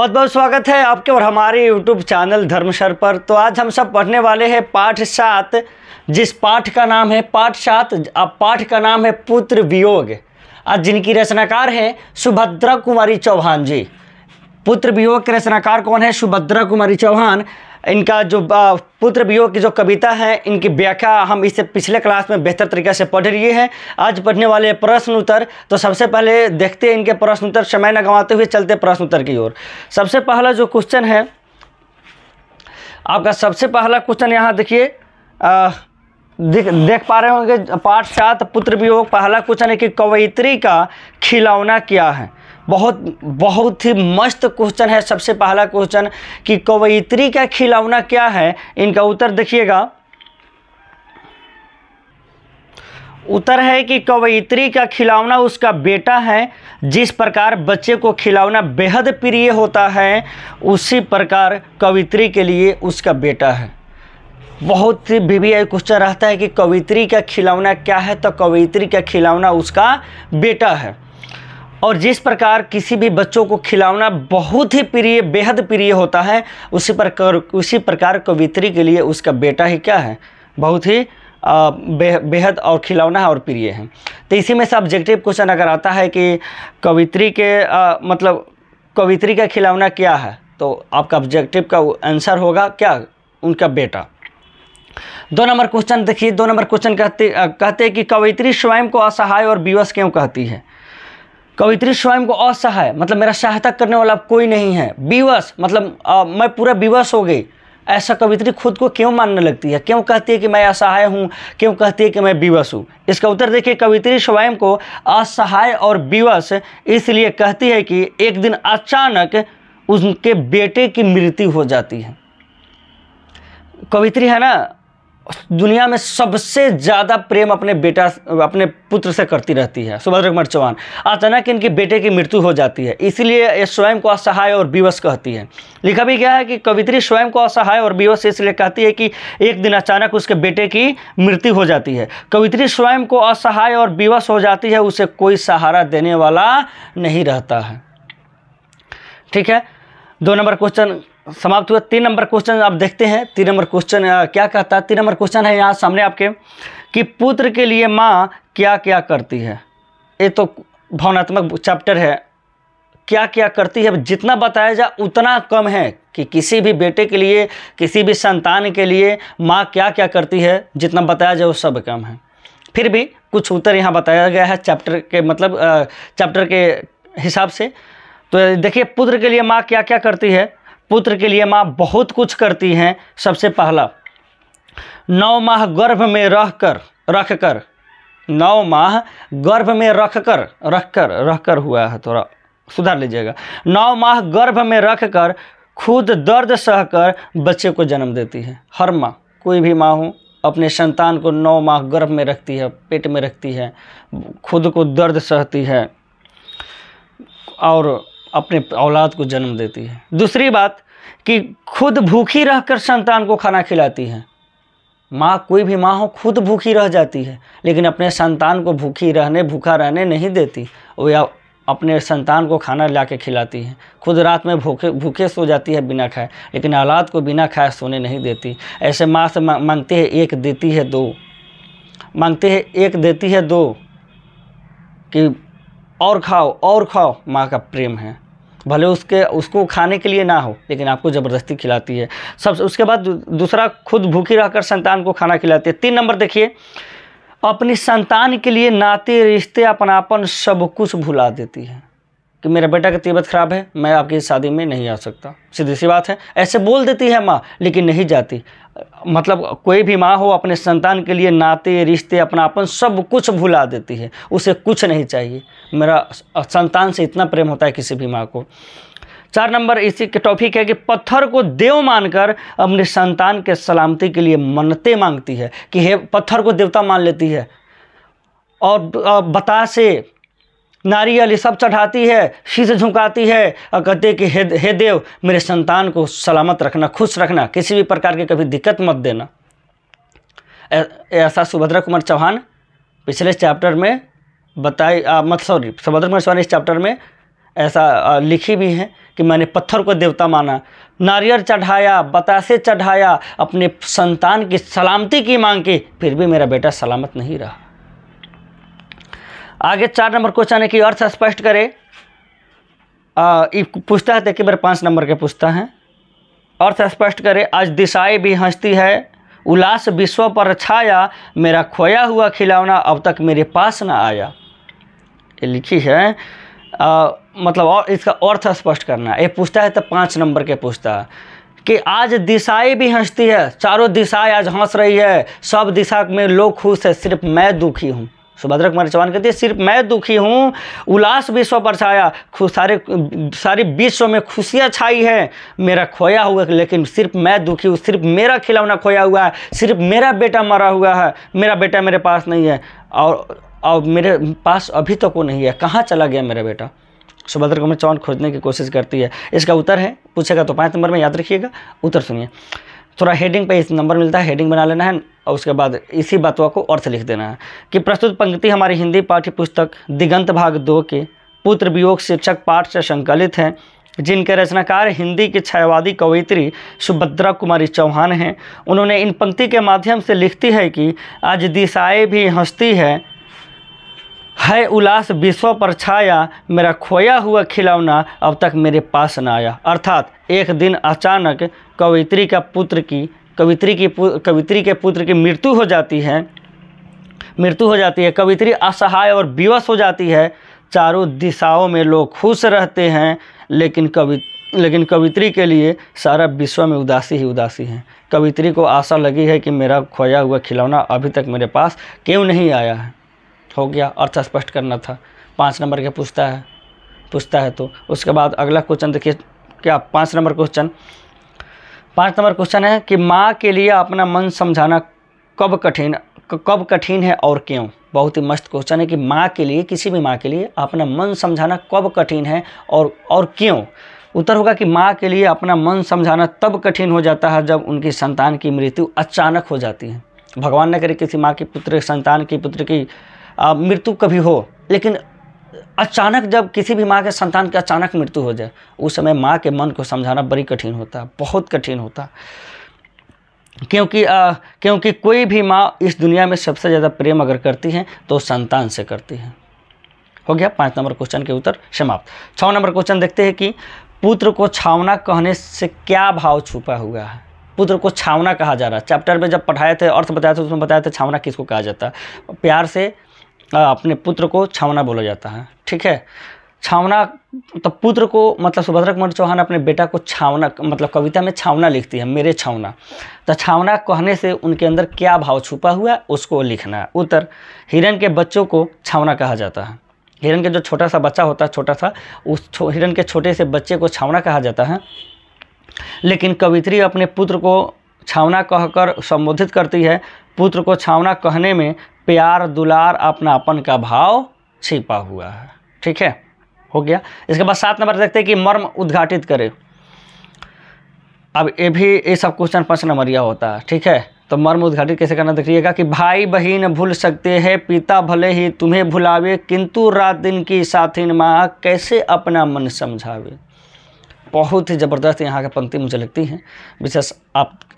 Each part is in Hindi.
बहुत बहुत स्वागत है आपके और हमारे YouTube चैनल धर्मशर पर। तो आज हम सब पढ़ने वाले हैं पाठ 7, जिस पाठ का नाम है पाठ 7। अब पाठ का नाम है पुत्र वियोग। आज जिनकी रचनाकार हैं सुभद्रा कुमारी चौहान जी। पुत्र वियोग के रचनाकार कौन है? सुभद्रा कुमारी चौहान। इनका जो पुत्र वियोग की जो कविता है, इनकी व्याख्या हम इससे पिछले क्लास में बेहतर तरीके से पढ़ लिए हैं। आज पढ़ने वाले प्रश्न उत्तर। तो सबसे पहले देखते हैं इनके प्रश्न उत्तर, समय न गंवाते हुए चलते प्रश्न उत्तर की ओर। सबसे पहला जो क्वेश्चन है आपका, सबसे पहला क्वेश्चन यहाँ देखिए, देख पा रहे होंगे पाठ 7 पुत्र वियोग। पहला क्वेश्चन है कि कवयित्री का खिलौना क्या है। बहुत ही मस्त क्वेश्चन है। सबसे पहला क्वेश्चन कि कवयित्री का खिलौना क्या है। इनका उत्तर देखिएगा, उत्तर है कि कवयित्री का खिलौना उसका बेटा है। जिस प्रकार बच्चे को खिलौना बेहद प्रिय होता है, उसी प्रकार कवयित्री के लिए उसका बेटा है। बहुत ही VVI क्वेश्चन रहता है कि कवयित्री का खिलौना क्या है, तो कवयित्री का खिलौना उसका बेटा है। और जिस प्रकार किसी भी बच्चों को खिलौना बहुत ही प्रिय, बेहद प्रिय होता है, उसी प्रकार कवयित्री के लिए उसका बेटा ही क्या है, बहुत ही बेहद और खिलौना है और प्रिय है। तो इसी में से ऑब्जेक्टिव क्वेश्चन अगर आता है कि कवयित्री के मतलब कवयित्री का खिलौना क्या है, तो आपका ऑब्जेक्टिव का आंसर होगा क्या, उनका बेटा। 2 नंबर क्वेश्चन देखिए। 2 नंबर क्वेश्चन कहते हैं कि कवयित्री स्वयं को असहाय और विवश क्यों कहती है। कवयित्री स्वयं को असहाय मतलब मेरा सहायता करने वाला कोई नहीं है। विवश मतलब मैं पूरा विवश हो गई, ऐसा कवयित्री खुद को क्यों मानने लगती है, क्यों कहती है कि मैं असहाय हूँ, क्यों कहती है कि मैं विवश हूँ। इसका उत्तर देखिए, कवयित्री स्वयं को असहाय और विवश इसलिए कहती है कि एक दिन अचानक उनके बेटे की मृत्यु हो जाती है। कवयित्री है ना, दुनिया में सबसे ज़्यादा प्रेम अपने पुत्र से करती रहती है, सुभद्रा कुमारी चौहान। अचानक इनके बेटे की मृत्यु हो जाती है, इसलिए ये स्वयं को असहाय और विवश कहती है। लिखा भी गया है कि कवयित्री स्वयं को असहाय और विवश इसलिए कहती है कि एक दिन अचानक उसके बेटे की मृत्यु हो जाती है। कवयित्री स्वयं को असहाय और विवश हो जाती है, उसे कोई सहारा देने वाला नहीं रहता है। ठीक है, 2 नंबर क्वेश्चन समाप्त हुआ। 3 नंबर क्वेश्चन आप देखते हैं। 3 नंबर क्वेश्चन क्या कहता है। 3 नंबर क्वेश्चन है यहाँ सामने आपके कि पुत्र के लिए माँ क्या क्या करती है। ये तो भावनात्मक चैप्टर है, क्या क्या करती है जितना बताया जाए उतना कम है कि किसी भी बेटे के लिए, किसी भी संतान के लिए माँ क्या क्या करती है, जितना बताया जाए वो सब कम है। फिर भी कुछ उत्तर यहाँ बताया गया है चैप्टर के मतलब चैप्टर के हिसाब से। तो देखिए, पुत्र के लिए माँ क्या क्या करती है। पुत्र के लिए माँ बहुत कुछ करती हैं। सबसे पहला, 9 माह गर्भ में रखकर 9 माह गर्भ में रखकर हुआ है, थोड़ा सुधार लीजिएगा। 9 माह गर्भ में रखकर खुद दर्द सहकर बच्चे को जन्म देती है। हर माँ, कोई भी माँ हो, अपने संतान को 9 माह गर्भ में रखती है, पेट में रखती है, खुद को दर्द सहती है और अपने औलाद को जन्म देती है। दूसरी बात कि खुद भूखी रहकर संतान को खाना खिलाती है। माँ, कोई भी माँ हो, खुद भूखी रह जाती है, लेकिन अपने संतान को भूखा रहने नहीं देती। वो या अपने संतान को खाना ला के खिलाती है। खुद रात में भूखे सो जाती है बिना खाए, लेकिन औलाद को बिना खाए सोने नहीं देती। ऐसे माँ से मांगते हैं 1 देती है 2, मांगते हैं 1 देती है 2 कि और खाओ। माँ का प्रेम है, भले उसको खाने के लिए ना हो, लेकिन आपको ज़बरदस्ती खिलाती है। उसके बाद दूसरा, खुद भूखी रहकर संतान को खाना खिलाती है। 3 नंबर देखिए, अपनी संतान के लिए नाते रिश्ते अपनापन सब कुछ भुला देती है कि मेरा बेटा की तबीयत खराब है, मैं आपकी शादी में नहीं आ सकता। सीधी सी बात है, ऐसे बोल देती है माँ, लेकिन नहीं जाती। मतलब कोई भी माँ हो, अपने संतान के लिए नाते रिश्ते अपनापन सब कुछ भुला देती है, उसे कुछ नहीं चाहिए। मेरा संतान से इतना प्रेम होता है किसी भी माँ को। 4 नंबर इसी के टॉपिक है कि पत्थर को देव मानकर अपने संतान के सलामती के लिए मन्नतें मांगती है कि हे, पत्थर को देवता मान लेती है और बतासे, नारियल ये सब चढ़ाती है, शीश झुकाती है और कहते हैं कि हे देव, मेरे संतान को सलामत रखना, खुश रखना, किसी भी प्रकार की कभी दिक्कत मत देना। ऐसा सुभद्रा कुमार चौहान पिछले चैप्टर में सुभद्रा कुमार चौहान इस चैप्टर में ऐसा लिखी भी हैं कि मैंने पत्थर को देवता माना, नारियल चढ़ाया, बतासे चढ़ाया, अपने संतान की सलामती की मांग की, फिर भी मेरा बेटा सलामत नहीं रहा। आगे 4 नंबर क्वेश्चन है कि अर्थ स्पष्ट करे। पूछता है, देखिए मेरे 5 नंबर के पूछता है, अर्थ स्पष्ट करे। आज दिशाएं भी हंसती है, उल्लास विश्व पर छाया, मेरा खोया हुआ खिलौना अब तक मेरे पास ना आया। ये लिखी है, मतलब और इसका अर्थ स्पष्ट करना है। ये पूछता है तो 5 नंबर के पूछता है कि आज दिशाएं भी हंसती है, चारों दिशाएं आज हंस रही है, सब दिशा में लोग खुश है, सिर्फ मैं दुखी हूँ। सुभद्रा कुमारी चौहान कहती है सिर्फ मैं दुखी हूँ, उल्लास विश्व पर छाया, सारे विश्व में खुशियाँ छाई है, मेरा खोया हुआ, लेकिन सिर्फ मैं दुखी हूँ, सिर्फ मेरा खिलौना खोया हुआ है, सिर्फ मेरा बेटा मरा हुआ है, मेरा बेटा मेरे पास नहीं है, और मेरे पास अभी तक वो नहीं है, कहाँ चला गया मेरा बेटा। सुभद्रा कुमारी चौहान खोजने की कोशिश करती है। इसका उत्तर है, पूछेगा तो 5 नंबर में, याद रखिएगा। उत्तर सुनिए, थोड़ा हेडिंग पे इस नंबर मिलता है, हेडिंग बना लेना है और उसके बाद इसी बातों को अर्थ लिख देना है कि प्रस्तुत पंक्ति हमारी हिंदी पाठ्य पुस्तक दिगंत भाग 2 के पुत्र वियोग शीर्षक पाठ से संकलित हैं, जिनके रचनाकार हिंदी की छायावादी कवयित्री सुभद्रा कुमारी चौहान हैं। उन्होंने इन पंक्ति के माध्यम से लिखती है कि आज दिशाएं भी हंसती है उल्लास विश्व पर छाया, मेरा खोया हुआ खिलौना अब तक मेरे पास न आया। अर्थात एक दिन अचानक कवयित्री के पुत्र की मृत्यु हो जाती है। कवयित्री असहाय और विवश हो जाती है। चारों दिशाओं में लोग खुश रहते हैं, लेकिन कवयित्री के लिए सारा विश्व में उदासी ही उदासी है। कवयित्री को आशा लगी है कि मेरा खोया हुआ खिलौना अभी तक मेरे पास क्यों नहीं आया है। हो गया, अर्थ स्पष्ट करना था। 5 नंबर के पूछता है तो उसके बाद अगला क्वेश्चन देखिए, क्या 5 नंबर क्वेश्चन है कि माँ के लिए अपना मन समझाना कब कठिन है और क्यों। बहुत ही मस्त क्वेश्चन है कि माँ के लिए, किसी भी माँ के लिए अपना मन समझाना कब कठिन है और क्यों। उत्तर होगा कि माँ के लिए अपना मन समझाना तब कठिन हो जाता है जब उनकी संतान की मृत्यु अचानक हो जाती है। भगवान न करे किसी माँ की संतान की पुत्र की मृत्यु कभी हो, लेकिन अचानक जब किसी भी माँ के संतान की अचानक मृत्यु हो जाए, उस समय माँ के मन को समझाना बड़ी कठिन होता है, बहुत कठिन होता है। क्योंकि कोई भी माँ इस दुनिया में सबसे ज़्यादा प्रेम अगर करती है तो संतान से करती है। हो गया 5 नंबर क्वेश्चन के उत्तर समाप्त। 6 नंबर क्वेश्चन देखते हैं कि पुत्र को छावना कहने से क्या भाव छुपा हुआ है। पुत्र को छावना कहा जा रहा है। चैप्टर में जब पढ़ाए थे, अर्थ बताया था, उसमें बताया था छावना किसको कहा जाता है। प्यार से अपने पुत्र को छावना बोला जाता है, ठीक है। छावना तो पुत्र को, मतलब सुभद्रा कुमारी चौहान अपने बेटा को छावना, मतलब कविता में छावना लिखती है, मेरे छावना। तो छावना कहने से उनके अंदर क्या भाव छुपा हुआ है उसको लिखना है। उत्तर, हिरण के बच्चों को छावना कहा जाता है। हिरण के जो छोटा सा बच्चा होता है, छोटा सा, उस हिरण के छोटे से बच्चे को छावना कहा जाता है। लेकिन कवित्री अपने पुत्र को छावना कहकर संबोधित करती है। पुत्र को छावना कहने में प्यार, दुलार, अपनापन का भाव छिपा हुआ है, ठीक है। हो गया। इसके बाद 7 नंबर देखते हैं कि मर्म उद्घाटित करे। अब ये सब क्वेश्चन 5 नंबरिया होता है, ठीक है। तो मर्म उद्घाटित कैसे करना देखिएगा कि भाई बहन भूल सकते हैं, पिता भले ही तुम्हें भुलावे, किंतु रात दिन की साथिन माँ कैसे अपना मन समझावे। बहुत ही ज़बरदस्त यहाँ की पंक्ति मुझे लगती है। विशेष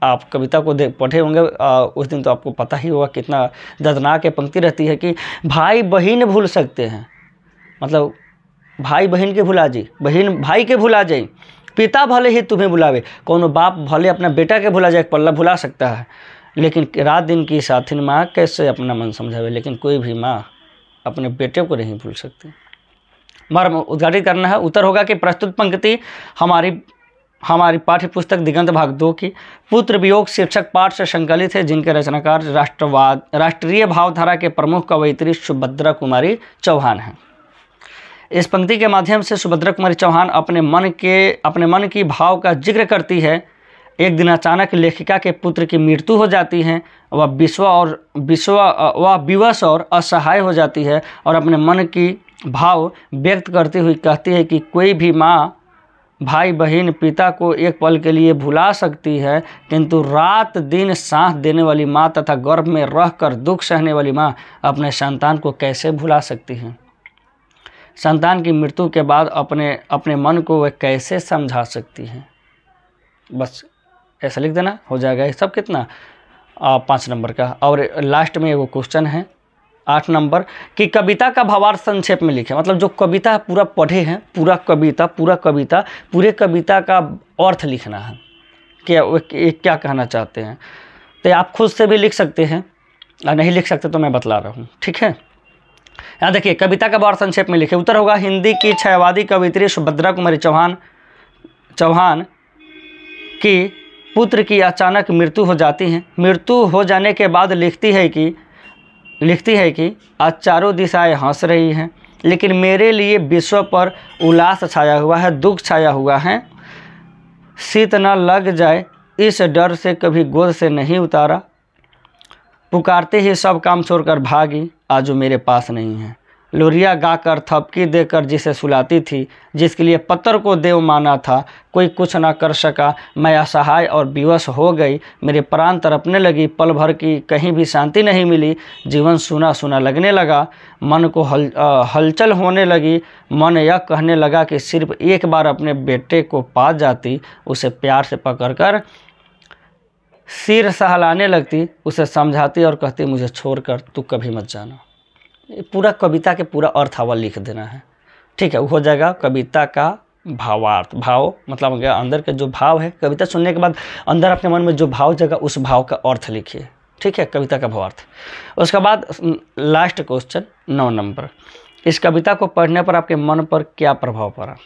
आप कविता को पढ़े होंगे उस दिन, तो आपको पता ही होगा कितना दर्दनाक पंक्ति रहती है कि भाई बहन भूल सकते हैं, मतलब भाई बहन के भुला जी, बहन भाई के भुला जाए, पिता भले ही तुम्हें बुलावे। कोनो बाप भले अपना बेटा के भुला जाए, पल्ला भुला सकता है, लेकिन रात दिन की साथिन माँ कैसे अपना मन समझावे। लेकिन कोई भी माँ अपने बेटे को नहीं भूल सकती। मर्म उद्घाटित करना है। उत्तर होगा कि प्रस्तुत पंक्ति हमारी पाठ्य पुस्तक दिगंत भाग 2 की पुत्र वियोग शीर्षक पाठ से संकलित है, जिनके रचनाकार राष्ट्रीय भावधारा के प्रमुख कवयित्री सुभद्रा कुमारी चौहान हैं। इस पंक्ति के माध्यम से सुभद्रा कुमारी चौहान अपने मन की भाव का जिक्र करती है। एक दिन अचानक लेखिका के पुत्र की मृत्यु हो जाती है। वह विवश और असहाय हो जाती है और अपने मन की भाव व्यक्त करती हुई कहती है कि कोई भी माँ भाई बहन पिता को एक पल के लिए भुला सकती है, किंतु रात दिन साथ देने वाली माँ तथा गर्भ में रहकर दुख सहने वाली माँ अपने संतान को कैसे भुला सकती है। संतान की मृत्यु के बाद अपने मन को वह कैसे समझा सकती हैं। बस ऐसा लिख देना, हो जाएगा ये सब। कितना 5 नंबर का। और लास्ट में वो क्वेश्चन है 8 नंबर कि कविता का भावार्थ संक्षेप में लिखें। मतलब जो कविता पूरा पढ़े हैं, पूरे कविता का अर्थ लिखना है, क्या कहना चाहते हैं। तो आप खुद से भी लिख सकते हैं, और नहीं लिख सकते तो मैं बतला रहा हूँ, ठीक है। यहाँ देखिए, कविता का भावार्थ संक्षेप में लिखे। उत्तर होगा हिंदी की छायावादी कवियत्री सुभद्रा कुमारी चौहान की पुत्र की अचानक मृत्यु हो जाती है। मृत्यु हो जाने के बाद लिखती है कि आज चारों दिशाएं हंस रही हैं, लेकिन मेरे लिए विश्व पर उल्लास छाया हुआ है, दुख छाया हुआ है। शीत न लग जाए इस डर से कभी गोद से नहीं उतारा। पुकारते ही सब काम छोड़कर भागी, आज वो मेरे पास नहीं है। लोरिया गाकर थपकी देकर जिसे सुलाती थी, जिसके लिए पत्थर को देव माना था, कोई कुछ ना कर सका। मैं असहाय और विवश हो गई, मेरे प्राण तड़पने लगी। पल भर की कहीं भी शांति नहीं मिली। जीवन सूना सूना लगने लगा, मन को हलचल होने लगी। मन यह कहने लगा कि सिर्फ एक बार अपने बेटे को पा जाती, उसे प्यार से पकड़कर सिर सहलाने लगती, उसे समझाती और कहती मुझे छोड़कर तू कभी मत जाना। पूरा कविता के पूरा अर्थ हवा लिख देना है, ठीक है। वो हो जाएगा कविता का भावार्थ। भाव मतलब अंदर के जो भाव है, कविता सुनने के बाद अंदर अपने मन में जो भाव जगह, उस भाव का अर्थ लिखिए, ठीक है, कविता का भावार्थ। उसके बाद लास्ट क्वेश्चन 9 नंबर, इस कविता को पढ़ने पर आपके मन पर क्या प्रभाव पड़ा।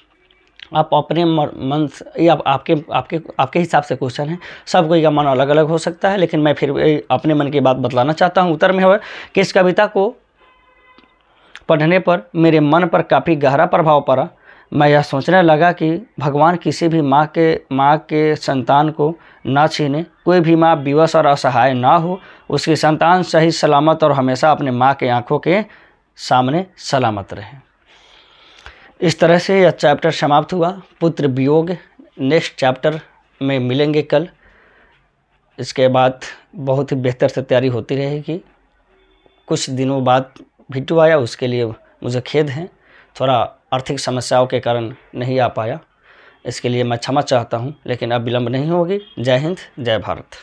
आप अपने मन से, ये आपके हिसाब से क्वेश्चन है, सब कोई का मन अलग अलग हो सकता है, लेकिन मैं फिर अपने मन की बात बतलाना चाहता हूँ। उत्तर में है कि इस कविता को पढ़ने पर मेरे मन पर काफ़ी गहरा प्रभाव पड़ा। मैं यह सोचने लगा कि भगवान किसी भी माँ के संतान को ना छीने, कोई भी माँ विवश और असहाय ना हो, उसकी संतान सही सलामत और हमेशा अपने माँ के आँखों के सामने सलामत रहे। इस तरह से यह चैप्टर समाप्त हुआ, पुत्र वियोग। नेक्स्ट चैप्टर में मिलेंगे कल। इसके बाद बहुत ही बेहतर से तैयारी होती रहेगी। कुछ दिनों बाद वीडियो आया, उसके लिए मुझे खेद है, थोड़ा आर्थिक समस्याओं के कारण नहीं आ पाया, इसके लिए मैं क्षमा चाहता हूं, लेकिन अब विलंब नहीं होगी। जय हिंद, जय भारत।